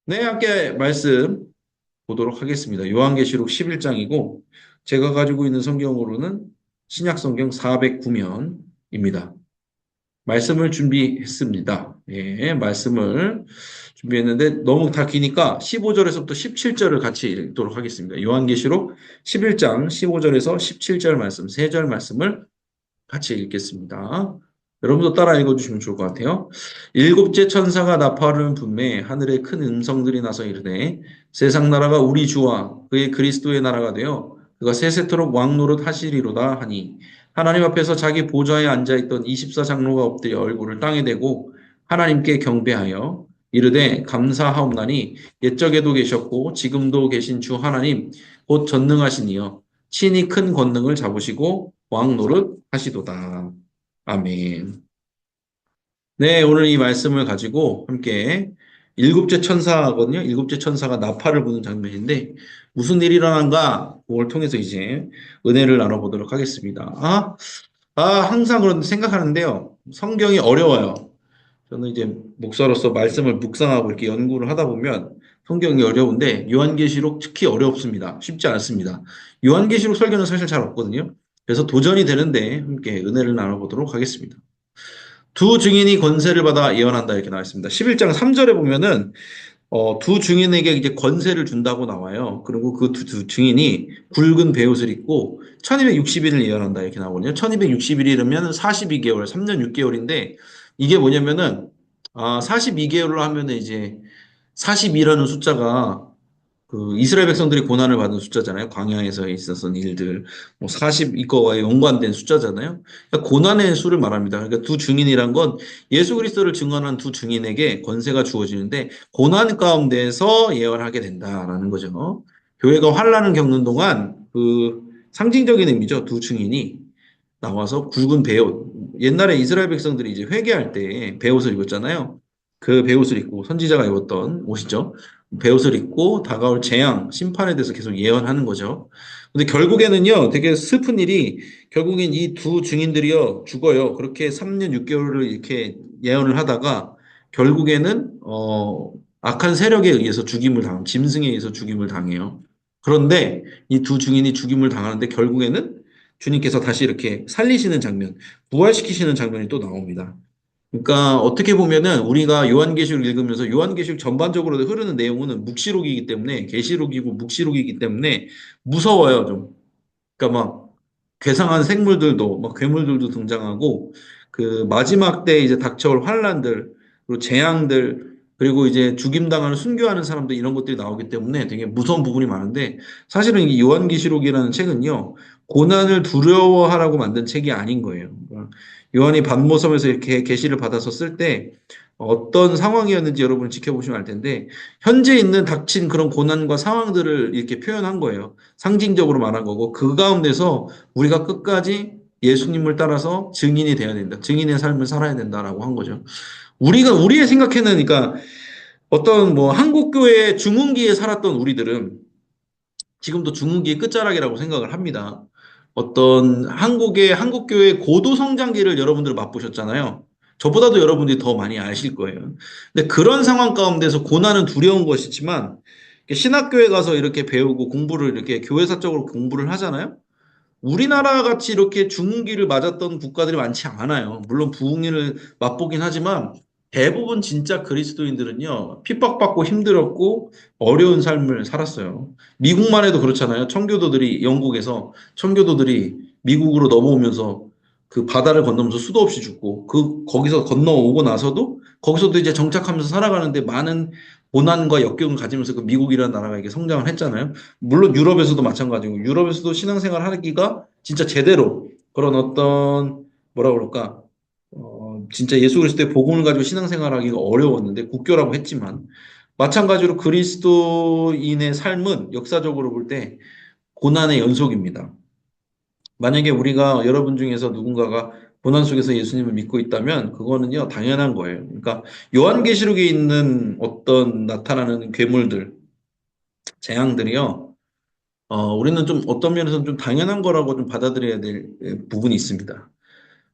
네, 함께 말씀 보도록 하겠습니다. 요한계시록 11장이고, 제가 가지고 있는 성경으로는 신약성경 409면입니다. 말씀을 준비했습니다. 예, 말씀을 준비했는데 너무 다 기니까 15절에서부터 17절을 같이 읽도록 하겠습니다. 요한계시록 11장 15절에서 17절 말씀, 3절 말씀을 같이 읽겠습니다. 여러분도 따라 읽어주시면 좋을 것 같아요. 일곱째 천사가 나팔을 불매 하늘에 큰 음성들이 나서 이르되 세상 나라가 우리 주와 그의 그리스도의 나라가 되어 그가 세세토록 왕노릇 하시리로다 하니 하나님 앞에서 자기 보좌에 앉아있던 24장로가 엎드려 얼굴을 땅에 대고 하나님께 경배하여 이르되 감사하옵나니 옛적에도 계셨고 지금도 계신 주 하나님 곧 전능하신 이여 친히 큰 권능을 잡으시고 왕노릇 하시도다. 아멘. 네, 오늘 이 말씀을 가지고 함께 일곱째 천사거든요. 일곱째 천사가 나팔을 부는 장면인데 무슨 일이 일어난가? 그걸 통해서 이제 은혜를 나눠보도록 하겠습니다. 항상 그런 생각하는데요. 성경이 어려워요. 저는 이제 목사로서 말씀을 묵상하고 이렇게 연구를 하다 보면 성경이 어려운데 요한계시록 특히 어렵습니다. 쉽지 않습니다. 요한계시록 설교는 사실 잘 없거든요. 그래서 도전이 되는데 함께 은혜를 나눠보도록 하겠습니다. 두 증인이 권세를 받아 예언한다 이렇게 나와 있습니다. 11장 3절에 보면은 두 증인에게 이제 권세를 준다고 나와요. 그리고 그 두 증인이 굵은 베옷을 입고 1260일을 예언한다 이렇게 나오거든요. 1260일이면 42개월, 3년 6개월인데 이게 뭐냐면은 42개월로 하면은 이제 42라는 숫자가 그 이스라엘 백성들이 고난을 받은 숫자잖아요. 광야에서 있었던 일들, 뭐 42거와 연관된 숫자잖아요. 그러니까 고난의 수를 말합니다. 그러니까 두 증인이란 건 예수 그리스도를 증언한 두 증인에게 권세가 주어지는데 고난 가운데서 예언하게 된다라는 거죠. 교회가 환란을 겪는 동안 그 상징적인 의미죠. 두 증인이 나와서 굵은 베옷. 옛날에 이스라엘 백성들이 이제 회개할 때 베옷을 입었잖아요. 그 베옷을 입고 선지자가 입었던 옷이죠. 베옷을 입고 다가올 재앙, 심판에 대해서 계속 예언하는 거죠. 근데 결국에는요, 되게 슬픈 일이 결국엔 이 두 증인들이요, 죽어요. 그렇게 3년 6개월을 이렇게 예언을 하다가 결국에는, 악한 세력에 의해서 짐승에 의해서 죽임을 당해요. 그런데 이 두 증인이 죽임을 당하는데 결국에는 주님께서 다시 이렇게 살리시는 장면, 부활시키시는 장면이 또 나옵니다. 그러니까 어떻게 보면은 우리가 요한계시록 읽으면서 요한계시록 전반적으로 흐르는 내용은 묵시록이기 때문에 계시록이고 묵시록이기 때문에 무서워요, 좀. 그러니까 막 괴상한 생물들도 막 괴물들도 등장하고 그 마지막 때 이제 닥쳐올 환란들 그리고 재앙들 그리고 이제 죽임당하는 순교하는 사람들 이런 것들이 나오기 때문에 되게 무서운 부분이 많은데 사실은 이 요한계시록이라는 책은요 고난을 두려워하라고 만든 책이 아닌 거예요. 그러니까 요한이 반모섬에서 이렇게 계시를 받아서 쓸 때 어떤 상황이었는지 여러분 지켜보시면 알 텐데 현재 있는 닥친 그런 고난과 상황들을 이렇게 표현한 거예요. 상징적으로 말한 거고 그 가운데서 우리가 끝까지 예수님을 따라서 증인이 돼야 된다. 증인의 삶을 살아야 된다라고 한 거죠. 우리의 생각에는 그러니까 어떤 뭐 한국교회 중흥기에 살았던 우리들은 지금도 중흥기의 끝자락이라고 생각을 합니다. 어떤 한국교회 고도 성장기를 여러분들 맛보셨잖아요. 저보다도 여러분들이 더 많이 아실 거예요. 근데 그런 상황 가운데서 고난은 두려운 것이지만 신학교에 가서 이렇게 배우고 공부를 이렇게 교회사적으로 공부를 하잖아요. 우리나라 같이 이렇게 중흥기를 맞았던 국가들이 많지 않아요. 물론 부흥을 맛보긴 하지만 대부분 진짜 그리스도인들은요, 핍박받고 힘들었고 어려운 삶을 살았어요. 미국만 해도 그렇잖아요. 영국에서 청교도들이 미국으로 넘어오면서 그 바다를 건너면서 수도 없이 죽고 거기서 건너오고 나서도 거기서도 이제 정착하면서 살아가는데 많은 고난과 역경을 가지면서 그 미국이라는 나라가 이게 성장을 했잖아요. 물론 유럽에서도 마찬가지고 유럽에서도 신앙생활 하기가 진짜 제대로 그런 어떤 뭐라 그럴까 진짜 예수 그리스도의 복음을 가지고 신앙생활 하기가 어려웠는데 국교라고 했지만 마찬가지로 그리스도인의 삶은 역사적으로 볼 때 고난의 연속입니다. 만약에 우리가 여러분 중에서 누군가가 고난 속에서 예수님을 믿고 있다면 그거는요 당연한 거예요. 그러니까 요한계시록에 있는 어떤 나타나는 괴물들, 재앙들이요 우리는 좀 어떤 면에서는 좀 당연한 거라고 좀 받아들여야 될 부분이 있습니다.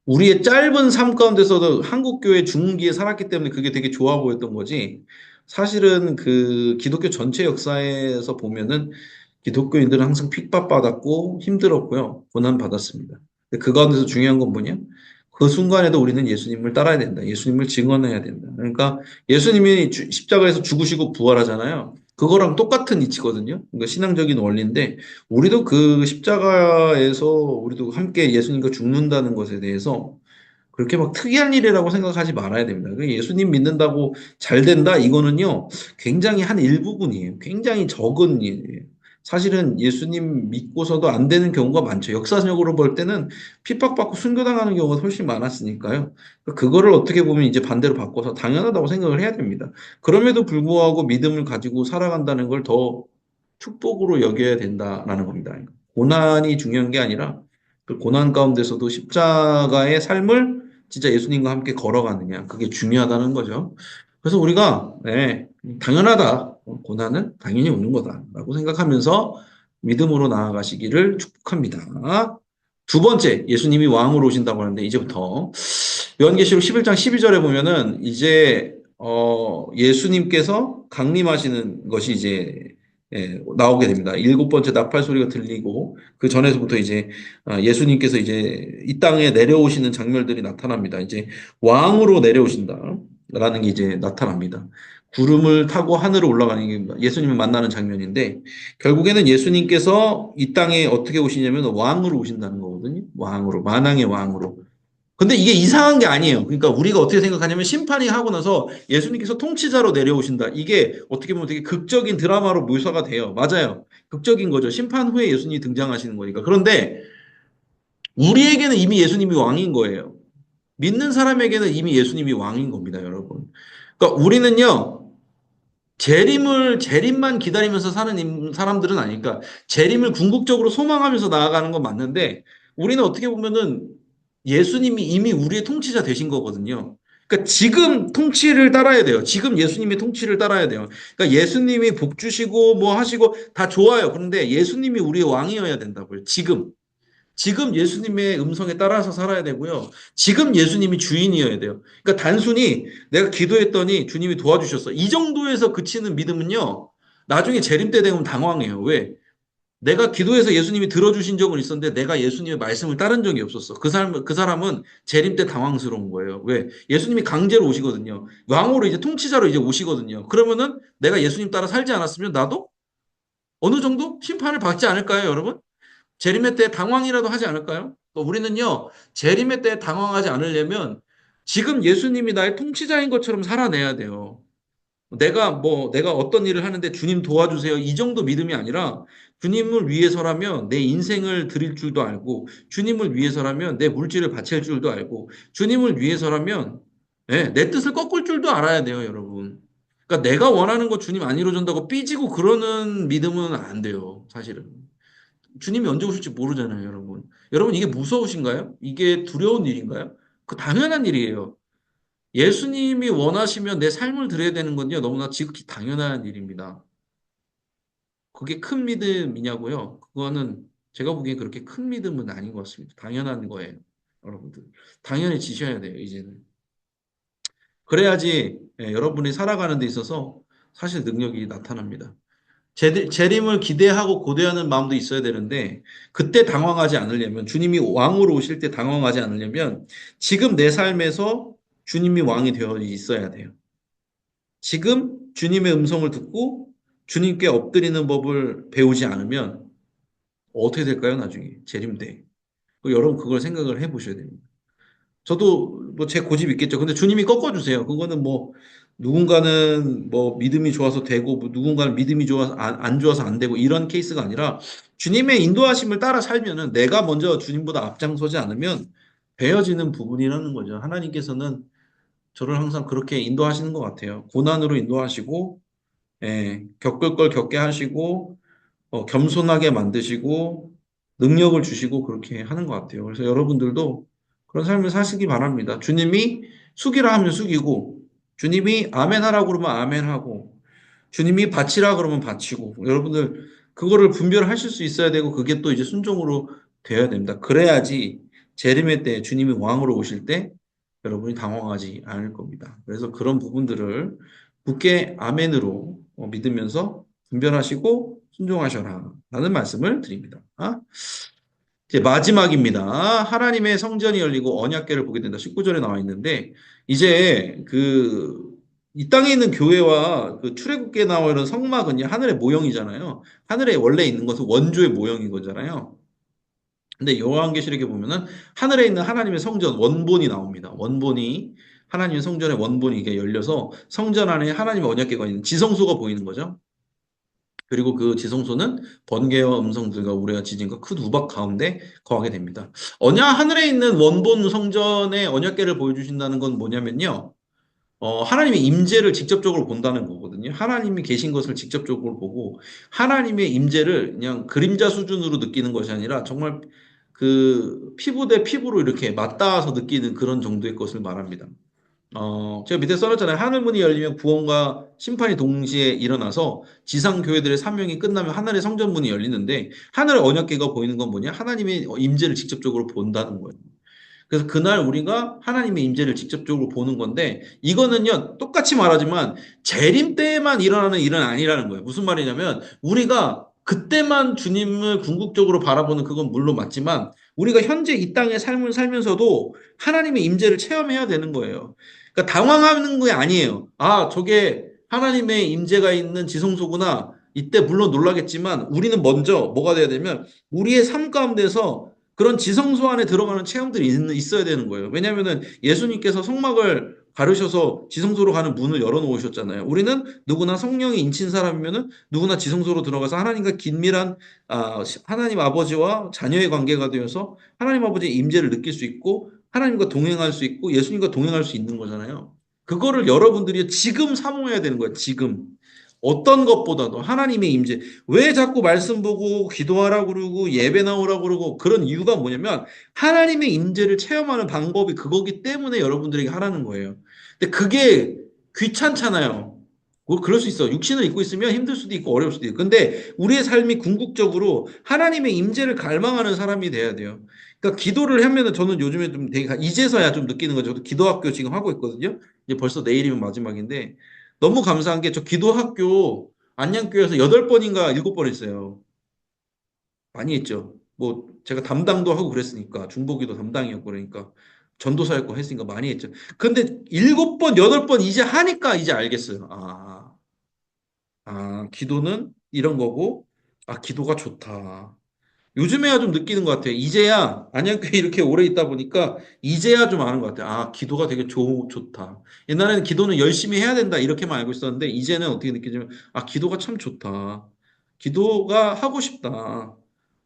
우리의 짧은 삶 가운데서도 한국교회 중흥기에 살았기 때문에 그게 되게 좋아 보였던 거지. 사실은 그 기독교 전체 역사에서 보면은 기독교인들은 항상 핍박받았고 힘들었고요. 고난받았습니다. 근데 그 가운데서 중요한 건 뭐냐? 그 순간에도 우리는 예수님을 따라야 된다. 예수님을 증언해야 된다. 그러니까 예수님이 십자가에서 죽으시고 부활하잖아요. 그거랑 똑같은 이치거든요. 그러니까 신앙적인 원리인데 우리도 그 십자가에서 우리도 함께 예수님과 죽는다는 것에 대해서 그렇게 막 특이한 일이라고 생각하지 말아야 됩니다. 그 예수님 믿는다고 잘 된다? 이거는요, 굉장히 한 일부분이에요. 굉장히 적은 일이에요. 사실은 예수님 믿고서도 안 되는 경우가 많죠. 역사적으로 볼 때는 핍박받고 순교당하는 경우가 훨씬 많았으니까요. 그거를 어떻게 보면 이제 반대로 바꿔서 당연하다고 생각을 해야 됩니다. 그럼에도 불구하고 믿음을 가지고 살아간다는 걸 더 축복으로 여겨야 된다라는 겁니다. 고난이 중요한 게 아니라 그 고난 가운데서도 십자가의 삶을 진짜 예수님과 함께 걸어가느냐. 그게 중요하다는 거죠. 그래서 우리가, 네, 당연하다. 고난은 당연히 오는 거다라고 생각하면서 믿음으로 나아가시기를 축복합니다. 두 번째, 예수님이 왕으로 오신다고 하는데, 이제부터 요한계시록 11장 12절에 보면은 이제 예수님께서 강림하시는 것이 이제 나오게 됩니다. 일곱 번째 나팔 소리가 들리고 그 전에서부터 이제 예수님께서 이제 이 땅에 내려오시는 장면들이 나타납니다. 이제 왕으로 내려오신다라는 게 이제 나타납니다. 구름을 타고 하늘을 올라가는 게 예수님을 만나는 장면인데 결국에는 예수님께서 이 땅에 어떻게 오시냐면 왕으로 오신다는 거거든요. 왕으로, 만왕의 왕으로. 근데 이게 이상한 게 아니에요. 그러니까 우리가 어떻게 생각하냐면 심판이 하고 나서 예수님께서 통치자로 내려오신다. 이게 어떻게 보면 되게 극적인 드라마로 묘사가 돼요. 맞아요. 극적인 거죠. 심판 후에 예수님이 등장하시는 거니까. 그런데 우리에게는 이미 예수님이 왕인 거예요. 믿는 사람에게는 이미 예수님이 왕인 겁니다, 여러분. 그러니까 우리는요, 재림만 기다리면서 사는 사람들은 아니니까 재림을 궁극적으로 소망하면서 나아가는 건 맞는데 우리는 어떻게 보면은 예수님이 이미 우리의 통치자 되신 거거든요. 그러니까 지금 통치를 따라야 돼요. 지금 예수님의 통치를 따라야 돼요. 그러니까 예수님이 복 주시고 뭐 하시고 다 좋아요. 그런데 예수님이 우리의 왕이어야 된다고요. 지금. 지금 예수님의 음성에 따라서 살아야 되고요. 지금 예수님이 주인이어야 돼요. 그러니까 단순히 내가 기도했더니 주님이 도와주셨어. 이 정도에서 그치는 믿음은요. 나중에 재림 때 되면 당황해요. 왜? 내가 기도해서 예수님이 들어주신 적은 있었는데 내가 예수님의 말씀을 따른 적이 없었어. 그 사람은 재림 때 당황스러운 거예요. 왜? 예수님이 강제로 오시거든요. 왕으로 이제 통치자로 이제 오시거든요. 그러면은 내가 예수님 따라 살지 않았으면 나도 어느 정도 심판을 받지 않을까요, 여러분? 재림의 때 당황이라도 하지 않을까요? 우리는요, 재림의 때 당황하지 않으려면 지금 예수님이 나의 통치자인 것처럼 살아내야 돼요. 내가 어떤 일을 하는데 주님 도와주세요. 이 정도 믿음이 아니라 주님을 위해서라면 내 인생을 드릴 줄도 알고, 주님을 위해서라면 내 물질을 바칠 줄도 알고, 주님을 위해서라면 내 뜻을 꺾을 줄도 알아야 돼요, 여러분. 그러니까 내가 원하는 거 주님 안 이루어준다고 삐지고 그러는 믿음은 안 돼요, 사실은. 주님이 언제 오실지 모르잖아요, 여러분. 여러분, 이게 무서우신가요? 이게 두려운 일인가요? 그 당연한 일이에요. 예수님이 원하시면 내 삶을 드려야 되는 건요, 너무나 지극히 당연한 일입니다. 그게 큰 믿음이냐고요? 그거는 제가 보기엔 그렇게 큰 믿음은 아닌 것 같습니다. 당연한 거예요, 여러분들. 당연히 지셔야 돼요, 이제는. 그래야지 여러분이 살아가는 데 있어서 사실 능력이 나타납니다. 재림을 기대하고 고대하는 마음도 있어야 되는데 그때 당황하지 않으려면 주님이 왕으로 오실 때 당황하지 않으려면 지금 내 삶에서 주님이 왕이 되어 있어야 돼요. 지금 주님의 음성을 듣고 주님께 엎드리는 법을 배우지 않으면 어떻게 될까요, 나중에? 재림 때. 여러분 그걸 생각을 해 보셔야 됩니다. 저도 뭐 제 고집 있겠죠. 근데 주님이 꺾어주세요. 그거는 뭐 누군가는 뭐 믿음이 좋아서 되고 뭐 누군가는 믿음이 좋아서 안 좋아서 안 되고 이런 케이스가 아니라 주님의 인도하심을 따라 살면은 내가 먼저 주님보다 앞장서지 않으면 배어지는 부분이라는 거죠. 하나님께서는 저를 항상 그렇게 인도하시는 것 같아요. 고난으로 인도하시고, 겪을 걸 겪게 하시고, 겸손하게 만드시고 능력을 주시고 그렇게 하는 것 같아요. 그래서 여러분들도 그런 삶을 사시기 바랍니다. 주님이 숙이라 하면 숙이고, 주님이 아멘 하라고 그러면 아멘 하고, 주님이 바치라 그러면 바치고, 여러분들 그거를 분별하실 수 있어야 되고, 그게 또 이제 순종으로 되어야 됩니다. 그래야지 재림의 때 주님이 왕으로 오실 때 여러분이 당황하지 않을 겁니다. 그래서 그런 부분들을 굳게 아멘으로 믿으면서 분별하시고 순종하셔라 라는 말씀을 드립니다. 이제 마지막입니다. 하나님의 성전이 열리고 언약궤를 보게 된다. 19절에 나와 있는데 이제 이 땅에 있는 교회와 그 출애굽기에 나와 있는 성막은요 하늘의 모형이잖아요. 하늘에 원래 있는 것은 원조의 모형인 거잖아요. 근데 요한계시록에 보면은 하늘에 있는 하나님의 성전 원본이 나옵니다. 원본이 하나님의 성전의 원본이 이게 열려서 성전 안에 하나님의 언약궤가 있는 지성소가 보이는 거죠. 그리고 그 지성소는 번개와 음성들과 우레와 지진과 큰 우박 가운데 거하게 됩니다. 하늘에 있는 원본 성전의 언약궤를 보여주신다는 건 뭐냐면요. 하나님의 임재를 직접적으로 본다는 거거든요. 하나님이 계신 것을 직접적으로 보고 하나님의 임재를 그냥 그림자 수준으로 느끼는 것이 아니라 정말 그 피부 대 피부로 이렇게 맞닿아서 느끼는 그런 정도의 것을 말합니다. 제가 밑에 써놨잖아요. 하늘문이 열리면 구원과 심판이 동시에 일어나서 지상 교회들의 사명이 끝나면 하늘의 성전문이 열리는데 하늘의 언약궤가 보이는 건 뭐냐? 하나님의 임재를 직접적으로 본다는 거예요. 그래서 그날 우리가 하나님의 임재를 직접적으로 보는 건데 이거는요 똑같이 말하지만 재림 때에만 일어나는 일은 아니라는 거예요. 무슨 말이냐면 우리가 그때만 주님을 궁극적으로 바라보는 그건 물론 맞지만 우리가 현재 이 땅의 삶을 살면서도 하나님의 임재를 체험해야 되는 거예요. 그러니까 당황하는 게 아니에요. 아, 저게 하나님의 임재가 있는 지성소구나. 이때 물론 놀라겠지만 우리는 먼저 뭐가 돼야 되면 우리의 삶 가운데서 그런 지성소 안에 들어가는 체험들이 있어야 되는 거예요. 왜냐하면은 예수님께서 성막을 가르셔서 지성소로 가는 문을 열어놓으셨잖아요. 우리는 누구나 성령이 인친 사람이면은 누구나 지성소로 들어가서 하나님과 긴밀한 하나님 아버지와 자녀의 관계가 되어서 하나님 아버지의 임재를 느낄 수 있고 하나님과 동행할 수 있고 예수님과 동행할 수 있는 거잖아요. 그거를 여러분들이 지금 사모해야 되는 거예요. 지금. 어떤 것보다도 하나님의 임재. 왜 자꾸 말씀 보고 기도하라고 그러고 예배 나오라고 그러고 그런 이유가 뭐냐면 하나님의 임재를 체험하는 방법이 그거기 때문에 여러분들에게 하라는 거예요. 근데 그게 귀찮잖아요. 뭐 그럴 수 있어. 육신을 입고 있으면 힘들 수도 있고 어려울 수도 있고. 근데 우리의 삶이 궁극적으로 하나님의 임재를 갈망하는 사람이 돼야 돼요. 그러니까 기도를 하면은 저는 요즘에 좀 되게 이제서야 좀 느끼는 거죠. 저도 기도학교 지금 하고 있거든요. 이제 벌써 내일이면 마지막인데 너무 감사한 게 저 기도학교 안양교회에서 8번인가 7번 했어요. 많이 했죠. 뭐 제가 담당도 하고 그랬으니까 중보기도 담당이었고 그러니까 전도사였고 했으니까 많이 했죠. 근데 7번, 8번 이제 하니까 이제 알겠어요. 기도는 이런 거고 기도가 좋다. 요즘에야 좀 느끼는 것 같아요. 이제야 안양교회 이렇게 오래 있다 보니까 이제야 좀 아는 것 같아요. 기도가 되게 좋다. 옛날에는 기도는 열심히 해야 된다 이렇게만 알고 있었는데 이제는 어떻게 느끼냐면 기도가 참 좋다. 기도가 하고 싶다.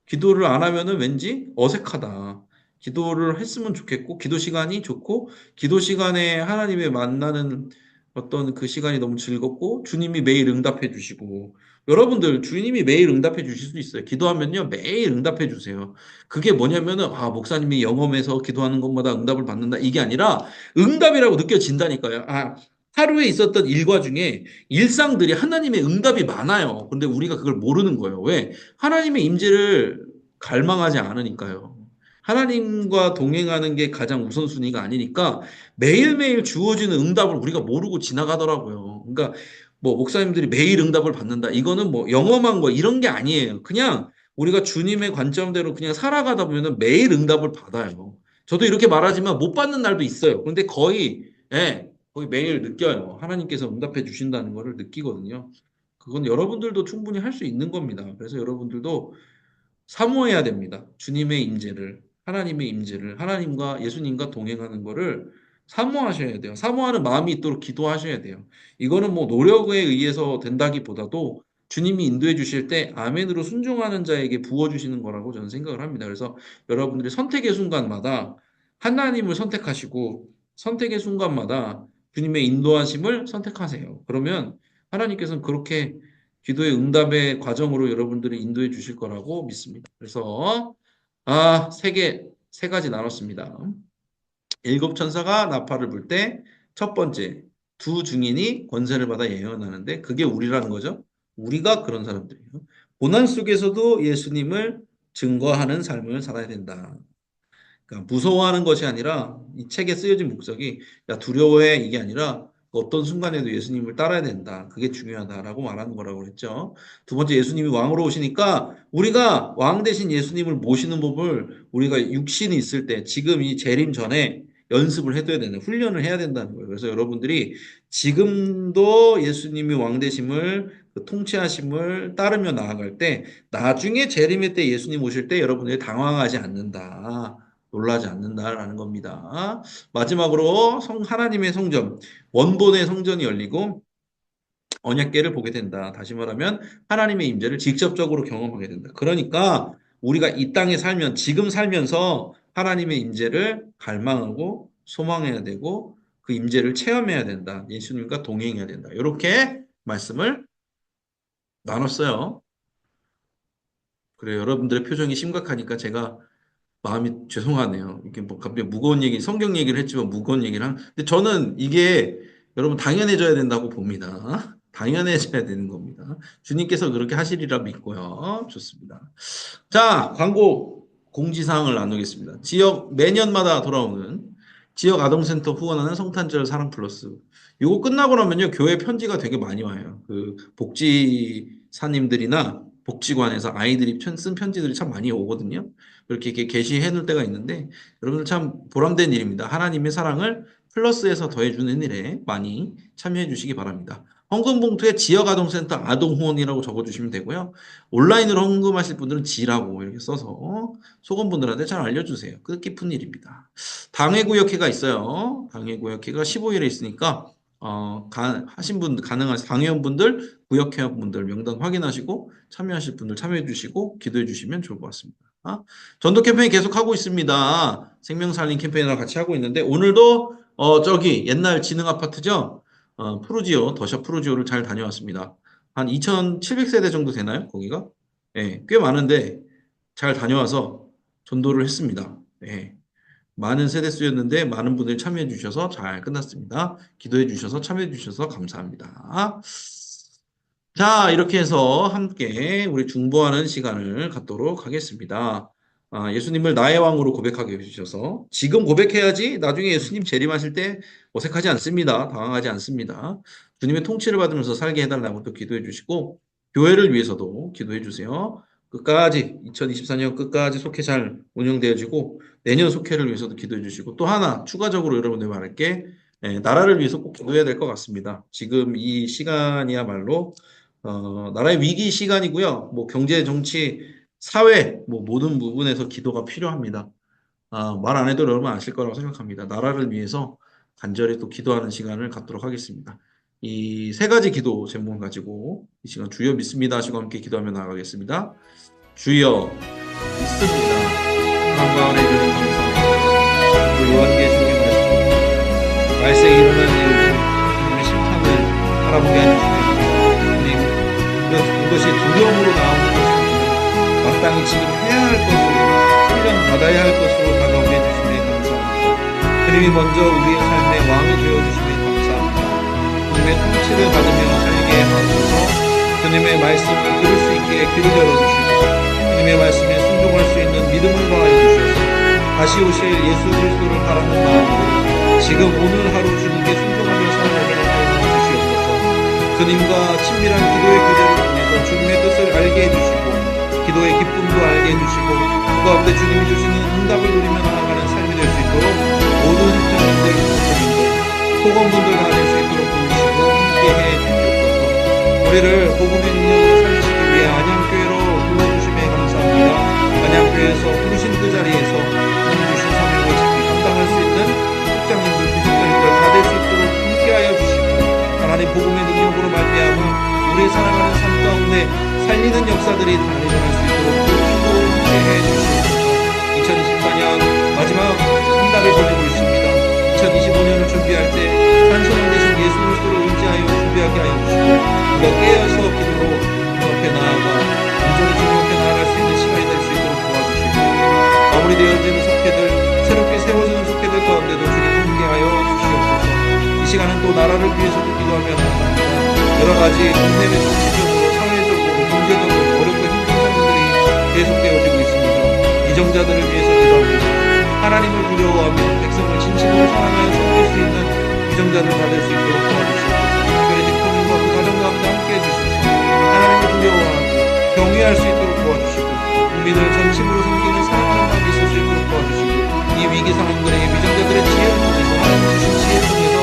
기도를 안 하면은 왠지 어색하다. 기도를 했으면 좋겠고, 기도 시간이 좋고, 기도 시간에 하나님의 만나는 어떤 그 시간이 너무 즐겁고, 주님이 매일 응답해 주시고, 여러분들 주님이 매일 응답해 주실 수 있어요. 기도하면요, 매일 응답해 주세요. 그게 뭐냐면은, 목사님이 영험해서 기도하는 것마다 응답을 받는다. 이게 아니라, 응답이라고 느껴진다니까요. 하루에 있었던 일과 중에 일상들이 하나님의 응답이 많아요. 근데 우리가 그걸 모르는 거예요. 왜? 하나님의 임재를 갈망하지 않으니까요. 하나님과 동행하는 게 가장 우선순위가 아니니까 매일매일 주어지는 응답을 우리가 모르고 지나가더라고요. 그러니까 뭐 목사님들이 매일 응답을 받는다. 이거는 뭐 영험한 거 이런 게 아니에요. 그냥 우리가 주님의 관점대로 그냥 살아가다 보면 매일 응답을 받아요. 저도 이렇게 말하지만 못 받는 날도 있어요. 그런데 거의 매일 느껴요. 하나님께서 응답해 주신다는 것을 느끼거든요. 그건 여러분들도 충분히 할 수 있는 겁니다. 그래서 여러분들도 사모해야 됩니다. 주님의 임재를, 하나님의 임재를, 하나님과 예수님과 동행하는 것을 사모하셔야 돼요. 사모하는 마음이 있도록 기도하셔야 돼요. 이거는 뭐 노력에 의해서 된다기보다도 주님이 인도해 주실 때 아멘으로 순종하는 자에게 부어 주시는 거라고 저는 생각을 합니다. 그래서 여러분들이 선택의 순간마다 하나님을 선택하시고 선택의 순간마다 주님의 인도하심을 선택하세요. 그러면 하나님께서는 그렇게 기도의 응답의 과정으로 여러분들이 인도해 주실 거라고 믿습니다. 그래서 세 가지 나눴습니다. 일곱 천사가 나팔을 불 때 첫 번째 두 증인이 권세를 받아 예언하는데 그게 우리라는 거죠. 우리가 그런 사람들이에요. 고난 속에서도 예수님을 증거하는 삶을 살아야 된다. 그러니까 무서워하는 것이 아니라 이 책에 쓰여진 목적이 야 두려워해 이게 아니라 어떤 순간에도 예수님을 따라야 된다. 그게 중요하다라고 말하는 거라고 그랬죠. 두 번째, 예수님이 왕으로 오시니까 우리가 왕 대신 예수님을 모시는 법을 우리가 육신이 있을 때 지금 이 재림 전에 연습을 해둬야 되는, 훈련을 해야 된다는 거예요. 그래서 여러분들이 지금도 예수님이 왕 되심을, 그 통치하심을 따르며 나아갈 때 나중에 재림의 때 예수님 오실 때 여러분들이 당황하지 않는다. 놀라지 않는다라는 겁니다. 마지막으로 하나님의 성전, 원본의 성전이 열리고 언약궤를 보게 된다. 다시 말하면 하나님의 임재를 직접적으로 경험하게 된다. 그러니까 우리가 이 땅에 살면, 지금 살면서 하나님의 임재를 갈망하고 소망해야 되고 그 임재를 체험해야 된다. 예수님과 동행해야 된다. 이렇게 말씀을 나눴어요. 그래요. 여러분들의 표정이 심각하니까 제가 마음이 죄송하네요. 이게 뭐 갑자기 무거운 얘기, 성경 얘기를 했지만 무거운 얘기를 근데 저는 이게 여러분 당연해져야 된다고 봅니다. 당연해져야 되는 겁니다. 주님께서 그렇게 하시리라 믿고요. 좋습니다. 자, 광고 공지사항을 나누겠습니다. 매년마다 돌아오는 지역 아동센터 후원하는 성탄절 사랑 플러스. 요거 끝나고 나면요, 교회 편지가 되게 많이 와요. 그 복지사님들이나 복지관에서 아이들이 쓴 편지들이 참 많이 오거든요. 이렇게 게시해 놓을 때가 있는데, 여러분들 참 보람된 일입니다. 하나님의 사랑을 플러스해서 더해주는 일에 많이 참여해 주시기 바랍니다. 헌금 봉투에 지역아동센터 아동후원이라고 적어주시면 되고요. 온라인으로 헌금하실 분들은 지라고 이렇게 써서 소금분들한테 잘 알려주세요. 뜻깊은 일입니다. 당회구역회가 있어요. 당회구역회가 15일에 있으니까 하신 분 가능하신 당회원분들, 구역회원분들 명단 확인하시고 참여하실 분들 참여해 주시고 기도해 주시면 좋을 것 같습니다. 전도 캠페인 계속 하고 있습니다. 생명살린 캠페인이랑 같이 하고 있는데 오늘도 저기 옛날 지능 아파트죠. 푸르지오, 더샵 푸르지오를 잘 다녀왔습니다. 한 2,700세대 정도 되나요? 거기가? 예, 꽤 많은데 잘 다녀와서 전도를 했습니다. 예, 많은 세대수였는데 많은 분들이 참여해 주셔서 잘 끝났습니다. 기도해 주셔서 참여해 주셔서 감사합니다. 자, 이렇게 해서 함께 우리 중보하는 시간을 갖도록 하겠습니다. 예수님을 나의 왕으로 고백하게 해주셔서 지금 고백해야지 나중에 예수님 재림하실 때 어색하지 않습니다. 당황하지 않습니다. 주님의 통치를 받으면서 살게 해달라고 또 기도해 주시고 교회를 위해서도 기도해 주세요. 끝까지 2024년 끝까지 속회 잘 운영되어지고 내년 속회를 위해서도 기도해 주시고 또 하나 추가적으로 여러분들 말할게 나라를 위해서 꼭 기도해야 될 것 같습니다. 지금 이 시간이야말로 나라의 위기 시간이고요. 뭐 경제, 정치, 사회, 뭐 모든 부분에서 기도가 필요합니다. 말 안 해도 여러분 아실 거라고 생각합니다. 나라를 위해서 간절히 또 기도하는 시간을 갖도록 하겠습니다. 이 세 가지 기도 제목을 가지고 이 시간 주여 믿습니다 하시고 함께 기도하며 나아가겠습니다. 주여 믿습니다. 사랑과 은혜 주님 감사합니다. 그 요한계시록의 말씀에 일어난 일들, 주님의 심판을 바라보게 해주시옵소서. 그것이 두려움으로 나오는 것이 아니라 마땅히 지금 해야 할 것으로, 훈련받아야 할 것으로 다가오게 해주심에 감사합니다. 주님이 먼저 우리의 삶의 왕이 되어주심에 감사합니다. 주님의 통치를 받으며 살게 하소서. 주님의 말씀을 들을 수 있게 귀를 열어주시고 주님의 말씀에 순종할 수 있는 믿음을 더하여 주셔서 다시 오실 예수 그리스도를 바라는 마음으로 지금 오늘 하루 주님께 순종하며 살아가게 하여 주시옵소서. 주님과 친밀한 기도의 교제를 통해서 주님의 뜻을 알게 해주시고 기도의 기쁨도 알게 해주시고 그 가운데 주님이 주시는 응답을 누리며 나아가는 삶이 될 수 있도록 모든 형제님들, 목사님들, 소검분들 다 될 수 있도록 도우시고 함께해 주시옵소서. 우리를 복음의 능력으로 살리시기 위해 안양교회로 불러주심에 감사합니다. 안양교회에서 부르신 그 자리에서 주님 주신 사명을 잘 감당할 수 있는 목장님들, 부속장님들 다 될 수 있도록 함께하여 주시고 하나님 복음의 능력으로 말미암아 우리의 살아가는 삶 가운데 살리는 역사들이 다 일어날 수 있도록 도우시고 함께해 주시옵소서. 2024년 마지막 한 달을 보내고 있습니다. 2025년을 준비할 때 산소년 대신 예수 그리스도를 의지하여 준비하게 하여 주시고 우리가 깨어서 기도로 주님 앞에 나아가 온전히 주님 앞에 나아갈 수 있는 시간이 될 수 있도록 도와주시고 마무리되어지는 속회들, 새롭게 세워지는 속회들 가운데도 주님 함께하여 주시옵소서. 이 시간은 또 나라를 위해서도 기도하며 나아갑니다. 여러 가지 국내외 정치적으로, 사회적으로, 경제적으로 어렵고 힘든 상황들이 계속되어지고 있습니다. 이정자들을 위해서 기도합니다. 하나님을 두려워하며 백성을 진심으로 사랑하여 섬길 수 있는 위정자들 받을 수 있도록 도와주시옵소서. 특별히 대통령과 그 가정 가운데 함께해 주셔서 하나님을 두려워하고 경외할 수 있도록 도와주시고 국민을 전심으로 섬기는 사랑하는 마음이 있을 수 있도록 도와주시고 이 위기 상황들에게 위정자들의 지혜를 통해서 하나님 주신 지혜를 통해서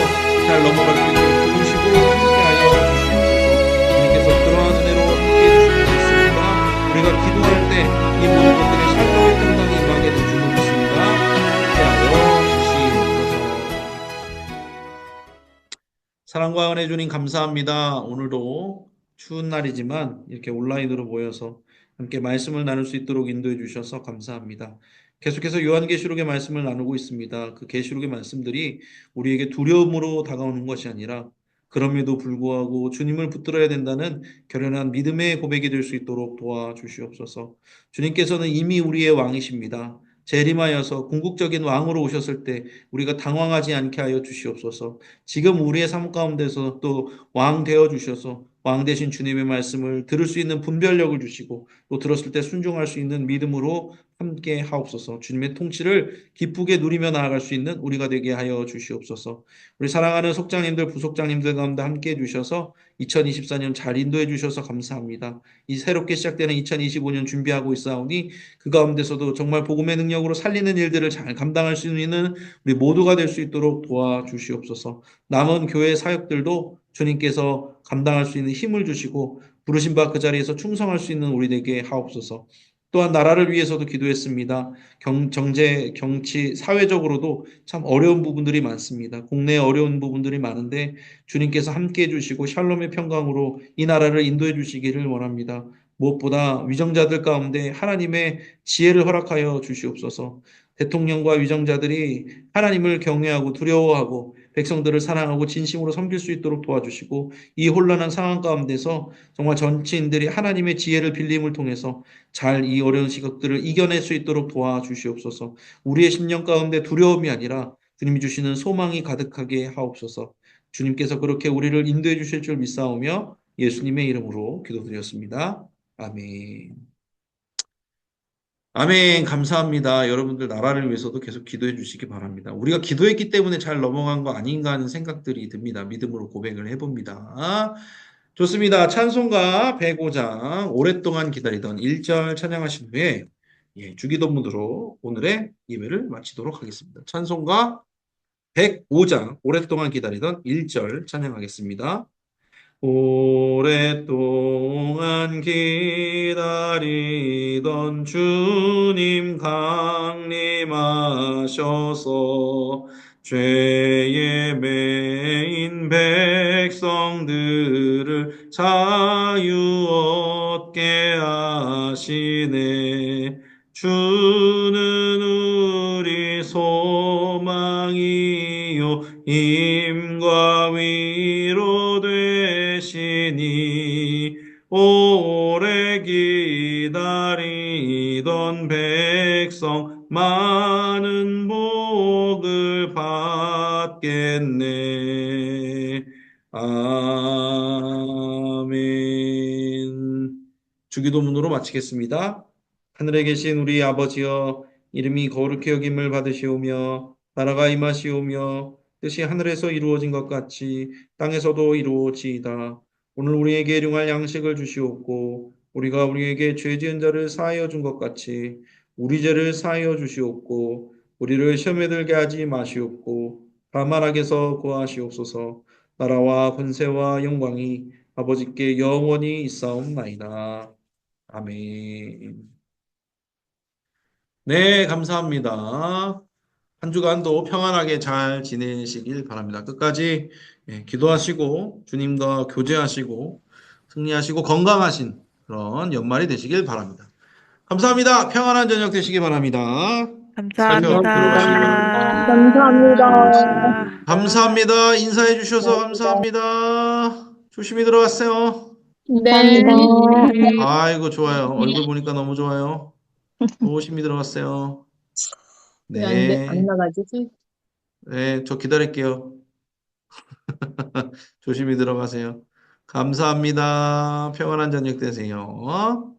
잘 넘어갈 수 있도록 도우시고 함께하여 주시옵소서. 주님께서 그러한 은혜로 함께해 주시길 믿습니다. 우리가 기도할 때 이 모든 것들의 샬롬의 평강이 임하게 될 줄 믿습니다. 함께하여 주시옵소서. 사랑과 은혜 주님 감사합니다. 오늘도 추운 날이지만 이렇게 온라인으로 모여서 함께 말씀을 나눌 수 있도록 인도해 주셔서 감사합니다. 계속해서 요한계시록의 말씀을 나누고 있습니다. 그 계시록의 말씀들이 우리에게 두려움으로 다가오는 것이 아니라 그럼에도 불구하고 주님을 붙들어야 된다는 결연한 믿음의 고백이 될 수 있도록 도와주시옵소서. 주님께서는 이미 우리의 왕이십니다. 재림하여서 궁극적인 왕으로 오셨을 때 우리가 당황하지 않게 하여 주시옵소서. 지금 우리의 삶 가운데서 또 왕 되어 주셔서 왕 대신 주님의 말씀을 들을 수 있는 분별력을 주시고 또 들었을 때 순종할 수 있는 믿음으로 함께 하옵소서. 주님의 통치를 기쁘게 누리며 나아갈 수 있는 우리가 되게 하여 주시옵소서. 우리 사랑하는 속장님들, 부속장님들 가운데 함께 해주셔서 2024년 잘 인도해 주셔서 감사합니다. 이 새롭게 시작되는 2025년 준비하고 있사오니 그 가운데서도 정말 복음의 능력으로 살리는 일들을 잘 감당할 수 있는 우리 모두가 될 수 있도록 도와주시옵소서. 남은 교회 사역들도 주님께서 감당할 수 있는 힘을 주시고 부르신 바 그 자리에서 충성할 수 있는 우리 되게 하옵소서. 또한 나라를 위해서도 기도했습니다. 정제, 정치, 사회적으로도 참 어려운 부분들이 많습니다. 국내에 어려운 부분들이 많은데 주님께서 함께 해주시고 샬롬의 평강으로 이 나라를 인도해 주시기를 원합니다. 무엇보다 위정자들 가운데 하나님의 지혜를 허락하여 주시옵소서. 대통령과 위정자들이 하나님을 경외하고 두려워하고 백성들을 사랑하고 진심으로 섬길 수 있도록 도와주시고 이 혼란한 상황 가운데서 정말 정치인들이 하나님의 지혜를 빌림을 통해서 잘 이 어려운 시각들을 이겨낼 수 있도록 도와주시옵소서. 우리의 심령 가운데 두려움이 아니라 주님이 주시는 소망이 가득하게 하옵소서. 주님께서 그렇게 우리를 인도해 주실 줄 믿사오며 예수님의 이름으로 기도드렸습니다. 아멘. 아멘. 감사합니다. 여러분들 나라를 위해서도 계속 기도해 주시기 바랍니다. 우리가 기도했기 때문에 잘 넘어간 거 아닌가 하는 생각들이 듭니다. 믿음으로 고백을 해봅니다. 좋습니다. 찬송가 105장 오랫동안 기다리던 1절 찬양하신 후에 주기도문으로 오늘의 예배를 마치도록 하겠습니다. 찬송가 105장 오랫동안 기다리던 1절 찬양하겠습니다. 오랫동안 기다리던 주님 강림하셔서 죄에 매인 백성들을 자유 얻게 하시네. 주는 우리 소망이요 힘과 위로 되시니 오래 기다리던 백성 많은 복을 받겠네. 아멘. 주기도문으로 마치겠습니다. 하늘에 계신 우리 아버지여, 이름이 거룩히 여김을 받으시오며 나라가 임하시오며 뜻이 하늘에서 이루어진 것 같이 땅에서도 이루어지이다. 오늘 우리에게 일용할 양식을 주시옵고 우리가 우리에게 죄 지은 자를 사하여 준 것 같이 우리 죄를 사하여 주시옵고 우리를 시험에 들게 하지 마시옵고 다만 악에서 구하시옵소서. 나라와 권세와 영광이 아버지께 영원히 있사옵나이다. 아멘. 네, 감사합니다. 한 주간도 평안하게 잘 지내시길 바랍니다. 끝까지 기도하시고 주님과 교제하시고 승리하시고 건강하신 그런 연말이 되시길 바랍니다. 감사합니다. 평안한 저녁 되시기 바랍니다. 살펴 들어가시기 바랍니다. 감사합니다. 감사합니다. 인사해 주셔서 감사합니다. 조심히 들어가세요. 네. 아이고, 좋아요. 얼굴 보니까 너무 좋아요. 조심히 들어갔어요. 왜 안 네. 나가지? 네, 저 기다릴게요. 조심히 들어가세요. 감사합니다. 평안한 저녁 되세요.